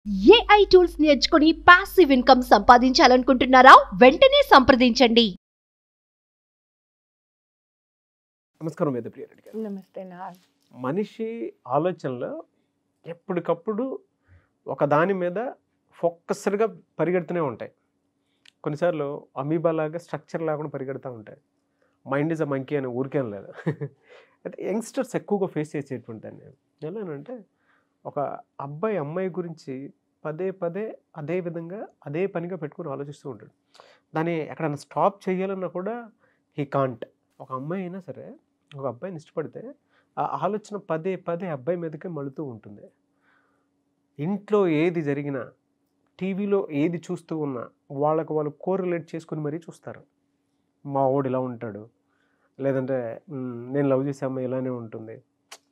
AI tools నేర్చుకుని passive income సంపాదించాలనుకుంటున్నారా? వెంటనే సంప్రదించండి. నమస్కారం వేదప్రియ రెడ్డి గారు. నమస్తే నా మనిషి ఆలోచనలో ఎప్పటికప్పుడు ఒక దాని మీద ఫోకస్డ్గా పరిగెడుతూనే ఉంటాయి. కొన్నిసార్లు అమీబా లాగా స్ట్రక్చర్ లేకుండా పరిగెడుతూ ఉంటాయి. మైండ్ ఇస్ అ మంకీ అని ఊరికేం లేదు. అయితే యంగ్స్టర్స్ ఎక్కువగా ఫేస్ చేసేటువంటి దాన్ని ఎలానంటే, ఒక అబ్బాయి అమ్మాయి గురించి పదే పదే అదే విధంగా అదే పనిగా పెట్టుకుని ఆలోచిస్తూ ఉంటాడు. దాన్ని ఎక్కడైనా స్టాప్ చేయాలన్నా కూడా హీ కాంట్. ఒక అమ్మాయి అయినా సరే ఒక అబ్బాయిని ఇష్టపడితే ఆ ఆలోచన పదే పదే అబ్బాయి మీదకే మలుతూ ఉంటుంది. ఇంట్లో ఏది జరిగినా, టీవీలో ఏది చూస్తూ ఉన్నా వాళ్ళకు వాళ్ళు కోరిలేట్ చేసుకుని మరీ చూస్తారు. మా వాడు ఇలా ఉంటాడు, లేదంటే నేను లవ్ చేసే అమ్మాయి ఇలానే ఉంటుంది,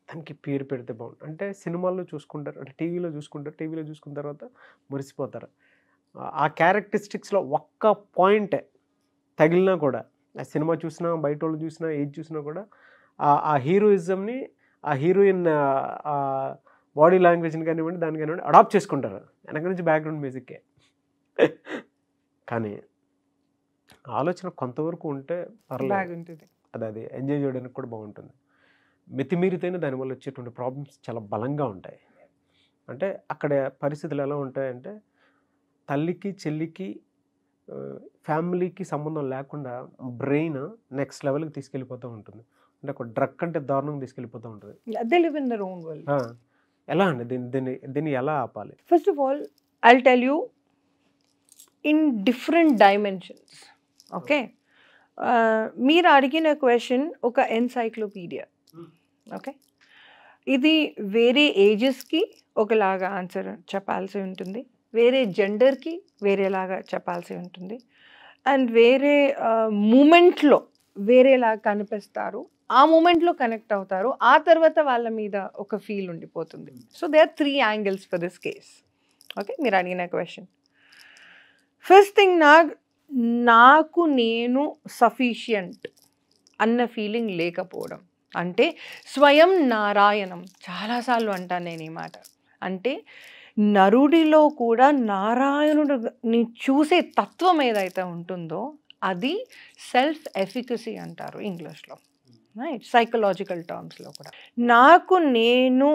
దానికి పేరు పెడితే బాగుంటుంది అంటే సినిమాల్లో చూసుకుంటారు, అంటే టీవీలో చూసుకుంటారు. టీవీలో చూసుకున్న తర్వాత మురిసిపోతారు. ఆ క్యారెక్టరిస్టిక్స్లో ఒక్క పాయింట్ తగిలినా కూడా, ఆ సినిమా చూసినా, బయట వాళ్ళు చూసినా, ఏది చూసినా కూడా ఆ హీరోయిజంని, ఆ హీరోయిన్ బాడీ లాంగ్వేజ్ని కానివ్వండి, దాని కానివ్వండి అడాప్ట్ చేసుకుంటారు వెనక నుంచి బ్యాక్గ్రౌండ్ మ్యూజిక్కే. కానీ ఆలోచన కొంతవరకు ఉంటే పర్లేదు, అది ఎంజాయ్ చేయడానికి కూడా బాగుంటుంది. మితిమీరితేనే దానివల్ల వచ్చేటువంటి ప్రాబ్లమ్స్ చాలా బలంగా ఉంటాయి. అంటే అక్కడ పరిస్థితులు ఎలా ఉంటాయంటే, తల్లికి చెల్లికి ఫ్యామిలీకి సంబంధం లేకుండా బ్రెయిన్ నెక్స్ట్ లెవెల్కి తీసుకెళ్ళిపోతూ ఉంటుంది. అంటే ఒక డ్రగ్ అంటే దారుణంగా తీసుకెళ్ళిపోతూ ఉంటుంది. they live in their own world. ఎలా అండి దీన్ని ఎలా ఆపాలి? First of all, I'll tell you in different dimensions. Okay? మీరు అడిగిన క్వశ్చన్ ఒక ఎన్సైక్లోపీడియా. ఓకే, ఇది వేరే ఏజెస్కి ఒకలాగా ఆన్సర్ చెప్పాల్సి ఉంటుంది, వేరే జెండర్కి వేరేలాగా చెప్పాల్సి ఉంటుంది, అండ్ వేరే మూమెంట్లో వేరేలాగా కనిపిస్తారు, ఆ మూమెంట్లో కనెక్ట్ అవుతారు, ఆ తర్వాత వాళ్ళ మీద ఒక ఫీల్ ఉండిపోతుంది. So there are 3 angles for this case. Okay, మీరు అడిగిన క్వశ్చన్. ఫస్ట్ థింగ్, నాకు నేను సఫిషియంట్ అన్న ఫీలింగ్ లేకపోవడం అంటే స్వయం నారాయణం. చాలాసార్లు అంటాను నేను ఈ మాట. అంటే నరుడిలో కూడా నారాయణుడిని చూసే తత్వం ఏదైతే ఉంటుందో అది సెల్ఫ్ ఎఫికసీ అంటారు ఇంగ్లీష్లో, రైట్? సైకలాజికల్ టర్మ్స్లో కూడా నాకు నేను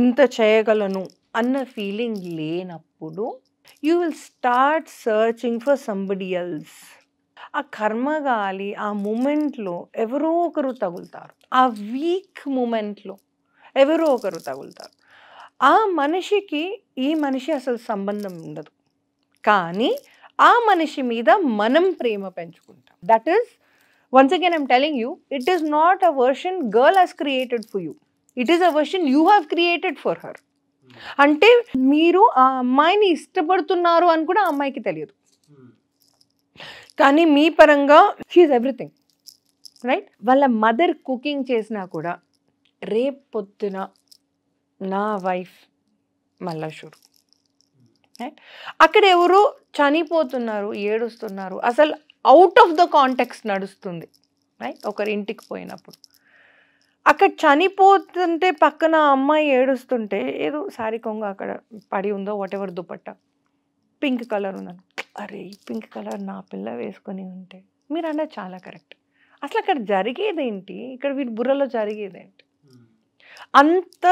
ఇంత చేయగలను అన్న ఫీలింగ్ లేనప్పుడు you will start searching for somebody else. ఆ కర్మగాలి ఆ మూమెంట్లో ఎవరో ఒకరు తగులుతారు, ఆ వీక్ మూమెంట్లో ఎవరో ఒకరు తగులుతారు. ఆ మనిషికి ఈ మనిషి అసలు సంబంధం ఉండదు, కానీ ఆ మనిషి మీద మనం ప్రేమ పెంచుకుంటాం. That is, once again I'm telling you, it is not a version girl he's created for you, it is a version you have created for her. అంటే మీరు ఆ అమ్మాయిని ఇష్టపడుతున్నారు అని కూడా ఆ అమ్మాయికి తెలియదు, కానీ మీ పరంగా షీఈస్ ఎవ్రీథింగ్, రైట్? వాళ్ళ మదర్ కుకింగ్ చేసినా కూడా రేపు పొద్దున నా వైఫ్ మళ్ళా షూరు, రైట్? అక్కడ ఎవరు చనిపోతున్నారు, ఏడుస్తున్నారు, అసలు అవుట్ ఆఫ్ ద కాంటెక్స్ట్ నడుస్తుంది, రైట్? ఒకరి ఇంటికి పోయినప్పుడు అక్కడ చనిపోతుంటే పక్కన అమ్మాయి ఏడుస్తుంటే ఏదో శారీ కొంగ అక్కడ పడి ఉందో, what ever dupatta pink colour ఉన్నాను, అరే ఈ పింక్ కలర్ నా పిల్ల వేసుకొని ఉంటే, మీరు అన్నది చాలా కరెక్ట్. అసలు అక్కడ జరిగేదేంటి, ఇక్కడ వీటి బుర్రలో జరిగేదేంటి? అంత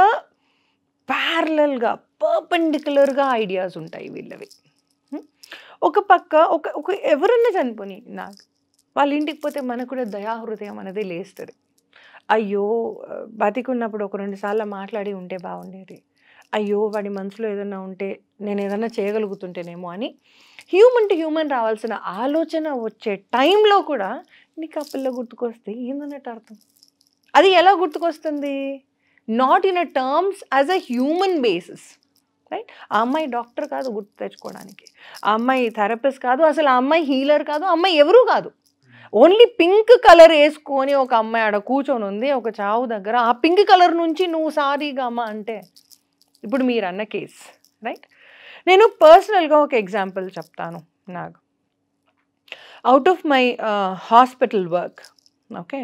ప్యారలల్గా పర్పెండిక్యులర్గా ఐడియాస్ ఉంటాయి వీళ్ళవి. ఒక పక్క ఒక ఎవరన్నా చనిపోని, నాకు వాళ్ళ ఇంటికి పోతే మనకు కూడా దయాహృదయం అనేది లేస్తుంది. అయ్యో బతికున్నప్పుడు ఒక 2 సార్లు మాట్లాడి ఉంటే బాగుండేది, అయ్యో వాడి మనసులో ఏదైనా ఉంటే నేను ఏదైనా చేయగలుగుతుంటేనేమో అని హ్యూమన్ టు హ్యూమన్ రావాల్సిన ఆలోచన వచ్చే టైంలో కూడా నీకు ఆ పిల్ల గుర్తుకొస్తే ఏందన్నట్టు అర్థం. అది ఎలా గుర్తుకొస్తుంది? Not in a terms as a human basis, right? ఆ అమ్మాయి డాక్టర్ కాదు గుర్తు తెచ్చుకోవడానికి, ఆ అమ్మాయి థెరపిస్ట్ కాదు, అసలు ఆ అమ్మాయి హీలర్ కాదు, ఆ అమ్మాయి ఎవరూ కాదు. ఓన్లీ పింక్ కలర్ వేసుకొని ఒక అమ్మాయి ఆడ కూర్చొని ఉంది ఒక చావు దగ్గర, ఆ పింక్ కలర్ నుంచి నువ్వు సారీగా అమ్మ అంటే, ఇప్పుడు మీరు అన్న కేస్, రైట్? నేను పర్సనల్గా ఒక ఎగ్జాంపుల్ చెప్తాను. Out of my hospital work, okay,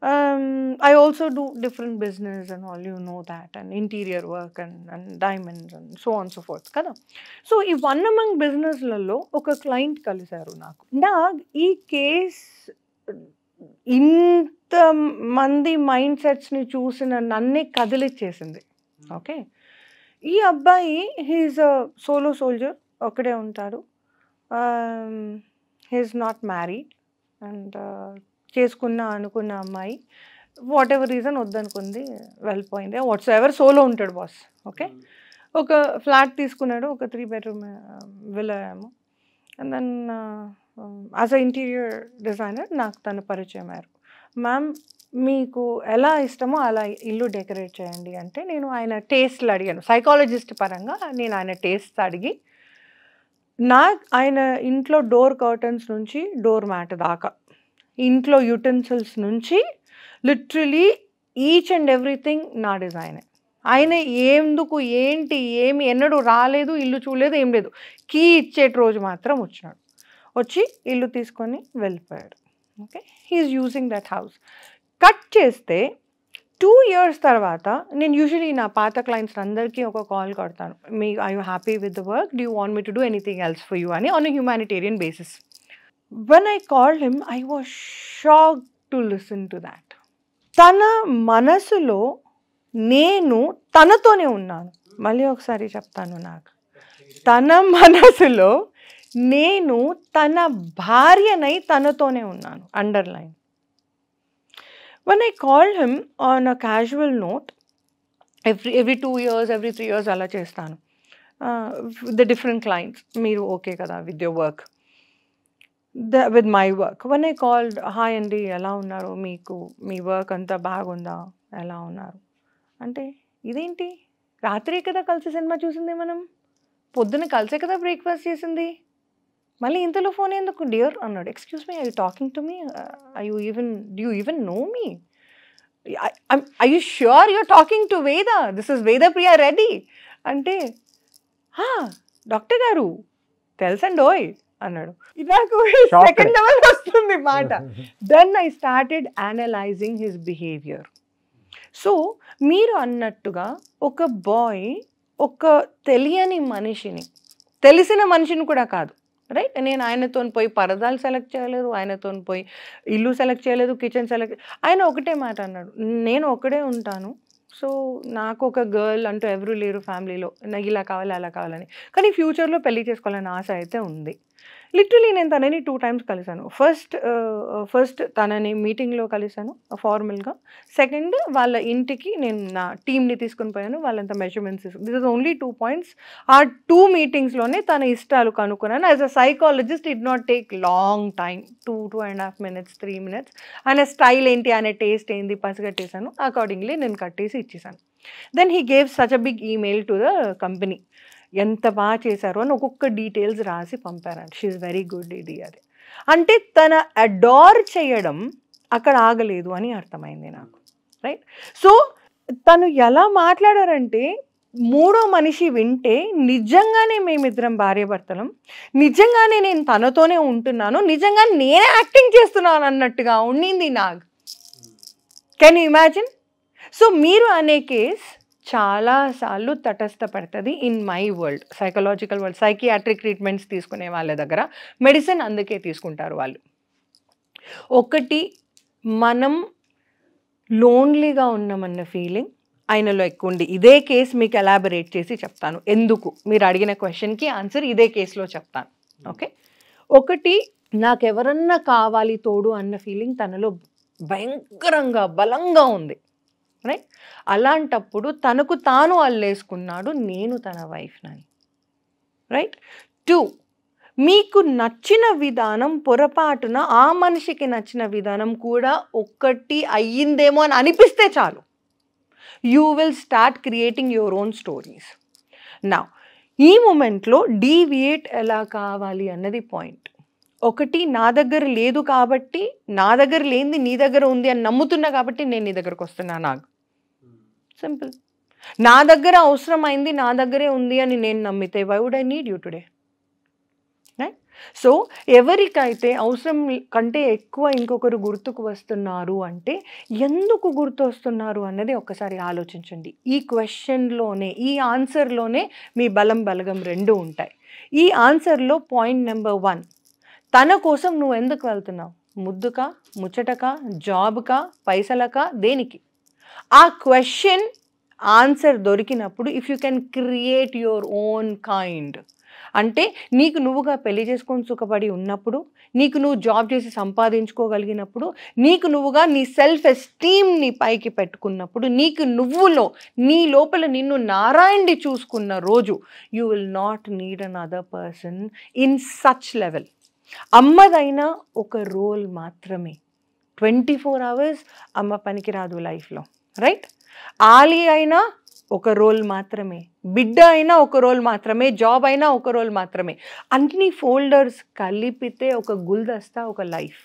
I also do different business and all, you know that, and interior work and diamonds and so on so forth కదా. సో ఈ వన్ అమంగ్ బిజినెస్లలో ఒక client కలిశారు నాకు ఈ case ఇంత మంది mind సెట్స్ని చూసిన నన్నే కదిలిచ్చేసింది. ఓకే, ఈ అబ్బాయి హీఈస్ అ సోలో సోల్జర్, ఒక్కడే ఉంటాడు, హీఈస్ నాట్ మ్యారీడ్ అండ్ అనుకున్న అమ్మాయి వాట్ ఎవర్ రీజన్ వద్దనుకుంది, వెళ్ళిపోయింది. వాట్స్ ఎవర్ సోలో ఉంటాడు బాస్. ఓకే, ఒక ఫ్లాట్ తీసుకున్నాడు, ఒక 3 bedroom విల్లా ఏమో. And then as a interior designer నాకు తను పరిచయం అయ్యారు. మ్యామ్ మీకు ఎలా ఇష్టమో అలా ఇల్లు డెకరేట్ చేయండి అంటే నేను ఆయన టేస్ట్లు అడిగాను. సైకాలజిస్ట్ పరంగా నేను ఆయన టేస్ట్ అడిగి ఆయన ఇంట్లో డోర్ కర్టన్స్ నుంచి డోర్ మ్యాట్ దాకా, ఇంట్లో యుటెన్సిల్స్ నుంచి లిటరలీ ఈచ్ అండ్ ఎవ్రీథింగ్ నా డిజైనే. ఆయన ఎందుకు ఏంటి ఏమి ఎన్నడూ రాలేదు, ఇల్లు చూడలేదు, ఏం లేదు. కీ ఇచ్చేటి రోజు మాత్రం వచ్చినాడు, వచ్చి ఇల్లు తీసుకొని వెళ్ళిపోయాడు. Okay, he's using that house. Cut చేస్తే 2 years తర్వాత నేను యూజువలీ నా పాత క్లయింట్స్ అందరికీ ఒక కాల్ కొడతాను, మీ I you happy with the work, do you want me to do anything else for you అని, on a humanitarian basis. When I called him, I was shocked to listen to that. తన మనసులో నేను తనతోనే ఉన్నాను. మళ్ళీ ఒకసారి చెప్తాను, నాకు తన మనసులో నేను తన భార్యనై తనతోనే ఉన్నాను. Underline. When I called him on a casual note, every 2 years, every 3 years అలా చేస్తాను. The different clients, మీరు ఓకే కదా with your work, with my work. When I called, hi అండి ఎలా ఉన్నారు, మీకు మీ వర్క్ అంతా బాగుందా, ఎలా ఉన్నారు అంటే, ఇదేంటి రాత్రి కదా కలిసి సినిమా చూసింది, మనం పొద్దున కలిసే కదా బ్రేక్ఫాస్ట్ చేసింది, మళ్ళీ ఇంతలో ఫోన్ ఎందుకు డియర్ అన్నాడు. Excuse me, I you talking to me, do you even know me, I you sure you're talking to వేద, దిస్ ఇస్ వేద ప్రియా రెడ్డి అంటే, డాక్టర్ గారు తెలుసండోయ్ అన్నాడు. నాకు సెకండ్ లెవెల్ వస్తుంది మాట. Then I started analysing his behaviour. So మీరు అన్నట్టుగా ఒక బాయ్ ఒక తెలియని మనిషిని, తెలిసిన మనిషిని కూడా కాదు, రైట్, నేను ఆయనతో పోయి పరదాలు సెలెక్ట్ చేయలేదు, ఆయనతో పోయి ఇల్లు సెలెక్ట్ చేయలేదు, కిచెన్ సెలెక్ట్, ఆయన ఒకటే మాట అన్నాడు, నేను ఒకడే ఉంటాను, సో నాకు ఒక గర్ల్ అంటూ ఎవరు లేరు ఫ్యామిలీలో, నాకు ఇలా కావాలి అలా కావాలని, కానీ ఫ్యూచర్లో పెళ్లి చేసుకోవాలని ఆశ అయితే ఉంది. లిటరలీ నేను తనని 2 times కలిశాను. ఫస్ట్ తనని మీటింగ్లో కలిశాను ఫార్మల్గా. సెకండ్ వాళ్ళ ఇంటికి నేను నా టీమ్ని తీసుకొని పోయాను, వాళ్ళంతా మెజర్మెంట్స్ తీసుకుని. This is only 2 points. ఆ 2 meetingsలోనే తన ఇష్టాలు కనుక్కున్నాను. As a psychologist it not take long time, 2.5 minutes 3 minutes. ఆయన స్టైల్ ఏంటి, ఆయన టేస్ట్ ఏంటి పసిగట్టేశాను. అకార్డింగ్లీ నేను కట్టేసి ఇచ్చేసాను. Then he gave such a big email to the company, ఎంత బాగా చేశారు అని ఒక్కొక్క డీటెయిల్స్ రాసి పంపారంట. షీఈస్ వెరీ గుడ్ ఇది అది అంటే తన అడార్ చేయడం అక్కడ ఆగలేదు అని అర్థమైంది నాకు, రైట్. సో తను ఎలా మాట్లాడారంటే, 3వ మనిషి వింటే నిజంగానే మేమిద్దరం భార్యాభర్తలం, నిజంగానే నేను తనతోనే ఉంటున్నాను, నిజంగా నేనే యాక్టింగ్ చేస్తున్నాను అన్నట్టుగా ఉండింది నాకు. Can you imagine? సో మీరు అనే కేస్ చాలాసార్లు తటస్థపడుతుంది in my world, psychological world. Psychiatric treatments తీసుకునే వాళ్ళ దగ్గర మెడిసిన్ అందుకే తీసుకుంటారు వాళ్ళు. ఒకటి, మనం లోన్లీగా ఉన్నామన్న ఫీలింగ్ ఆయనలో ఎక్కువ ఉంది. ఇదే కేసు మీకు ఎలాబరేట్ చేసి చెప్తాను, ఎందుకు మీరు అడిగిన క్వశ్చన్కి ఆన్సర్ ఇదే కేసులో చెప్తాను. ఓకే, ఒకటి, నాకెవరన్నా కావాలి తోడు అన్న ఫీలింగ్ తనలో భయంకరంగా బలంగా ఉంది, రైట్. అలాంటప్పుడు తనకు తాను అల్లేసుకున్నాడు, నేను తన వైఫ్నని, రైట్. 2, మీకు నచ్చిన విధానం పొరపాటున ఆ మనిషికి నచ్చిన విధానం కూడా ఒక్కటి అయ్యిందేమో అని అనిపిస్తే చాలు, you will start creating your own stories. నా ఈ మూమెంట్లో డీవియేట్ ఎలా కావాలి అన్నది పాయింట్. ఒకటి, నా దగ్గర లేదు కాబట్టి, నా దగ్గర లేనిది నీ దగ్గర ఉంది అని నమ్ముతున్నా కాబట్టి నేను నీ దగ్గరకు వస్తున్నా, నాకు సింపుల్. నా దగ్గర అవసరమైంది నా దగ్గరే ఉంది అని నేను నమ్మితే why would I need you today? Right? So ఎవరికైతే అవసరం కంటే ఎక్కువ ఇంకొకరు గుర్తుకు వస్తున్నారు అంటే ఎందుకు గుర్తు వస్తున్నారు అన్నది ఒక్కసారి ఆలోచించండి. ఈ క్వశ్చన్లోనే, ఈ ఆన్సర్లోనే మీ బలం బలగం రెండు ఉంటాయి. ఈ ఆన్సర్లో పాయింట్ నెంబర్ 1, తన కోసం నువ్వు ఎందుకు వెళ్తున్నావు? ముద్దుకా, ముచ్చటకా, జాబ్కా, పైసలకా, దేనికి? ఆ క్వశ్చన్ ఆన్సర్ దొరికినప్పుడు if you can create your own kind, అంటే నీకు నువ్వుగా పెళ్లి చేసుకొని సుఖపడి ఉన్నప్పుడు, నీకు నువ్వు జాబ్ చేసి సంపాదించుకోగలిగినప్పుడు, నీకు నువ్వుగా నీ సెల్ఫ్ ఎస్టీమ్ని పైకి పెట్టుకున్నప్పుడు, నీకు నువ్వులో నీ లోపల నిన్ను నారాయణి చూసుకున్న రోజు you will not need an other person in such level. అమ్మదైనా ఒక రోల్ మాత్రమే. 24 hours అమ్మ పనికిరాదు లైఫ్లో, రైట్? ఆలి అయినా ఒక రోల్ మాత్రమే, బిడ్డ అయినా ఒక రోల్ మాత్రమే, జాబ్ అయినా ఒక రోల్ మాత్రమే. అన్ని ఫోల్డర్స్ కలిపితే ఒక గుల్దస్తా, ఒక లైఫ్,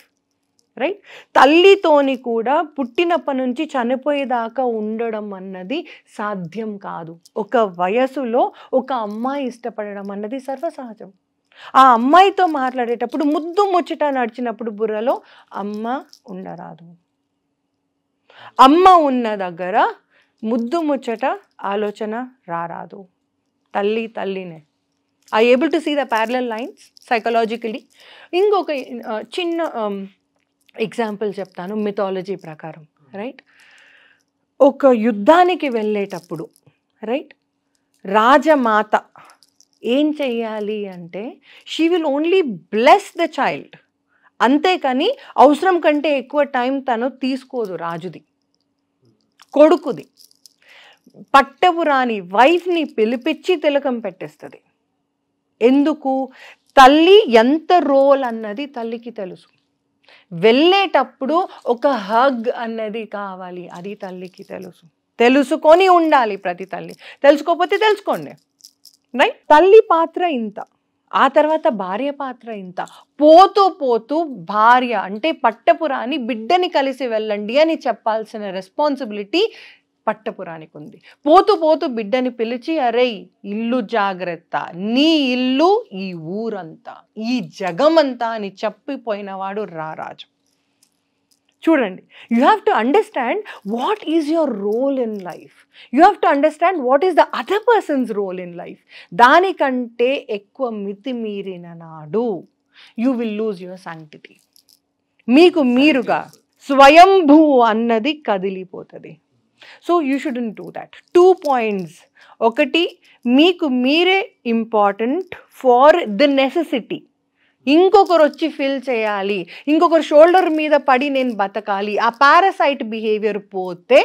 రైట్? తల్లితోని కూడా పుట్టినప్పటి నుంచి చనిపోయేదాకా ఉండడం అన్నది సాధ్యం కాదు. ఒక వయసులో ఒక అమ్మాయి ఇష్టపడడం అన్నది సర్వసహజం. ఆ అమ్మాయితో మాట్లాడేటప్పుడు ముద్దు ముచ్చట నడిచినప్పుడు బుర్రలో అమ్మ ఉండరాదు. అమ్మ ఉన్న దగ్గర ముద్దు ముచ్చట ఆలోచన రారాదు. తల్లి తల్లినే. I able to see the parallel lines psychologically. ఇంకొక చిన్న ఎగ్జాంపుల్ చెప్తాను మిథాలజీ ప్రకారం, రైట్? ఒక యుద్ధానికి వెళ్ళేటప్పుడు, రైట్, రాజమాత ఏం చెయ్యాలి అంటే she will only bless the child, అంతేకాని అవసరం కంటే ఎక్కువ టైం తను తీసుకోదు. రాజుది, కొడుకుది, పట్టపు రాని వైఫ్ని పిలిపించి తిలకం పెట్టేస్తుంది. ఎందుకు? తల్లి ఎంత రోల్ అన్నది తల్లికి తెలుసు. వెళ్ళేటప్పుడు ఒక హగ్ అన్నది కావాలి, అది తల్లికి తెలుసు. తెలుసుకొని ఉండాలి ప్రతి తల్లి. తెలుసుకోకపోతే తెలుసుకోండి, రైట్? తల్లి పాత్ర ఇంత, ఆ తర్వాత భార్య పాత్ర ఇంత. పోతూ పోతూ భార్య అంటే పట్టపురాని బిడ్డని కలిసి వెళ్ళండి అని చెప్పాల్సిన రెస్పాన్సిబిలిటీ పట్టపురానికి ఉంది. పోతూ పోతూ బిడ్డని పిలిచి, అరే ఇల్లు జాగ్రత్త, నీ ఇల్లు ఈ ఊరంతా, ఈ జగమంతా అని చెప్పిపోయినవాడు రారాజు. చూడండి, you have to understand what is your role in life. You have to understand what is the other person's role in life. దానికంటే ఎక్కువ మితిమీరిన నాడు you will lose your sanctity. మీకు మీరుగా స్వయంభూ అన్నది కదిలిపోతుంది. So you shouldn't do that. 2 points. ఒకటి, మీకు మీరే ఇంపార్టెంట్ ఫార్ ద నెసెసిటీ. ఇంకొకరు వచ్చి ఫిల్ చేయాలి, ఇంకొకరు షోల్డర్ మీద పడి నేను బతకాలి, ఆ పారాసైట్ బిహేవియర్ పోతే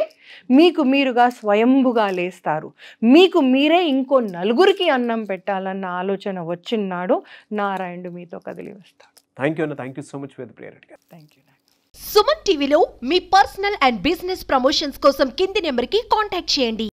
మీకు మీరుగా స్వయంభుగా లేస్తారు. మీకు మీరే ఇంకో నలుగురికి అన్నం పెట్టాలన్న ఆలోచన వచ్చినాడు నారాయణుడు మీతో కదిలి వస్తాడు. Thank you so much Vedapriya Reddy గారు. Thank you. సుమన్ టీవీలో మీ పర్సనల్ అండ్ బిజినెస్ ప్రమోషన్స్ కోసం కింది నెంబర్కి కాంటాక్ట్ చేయండి.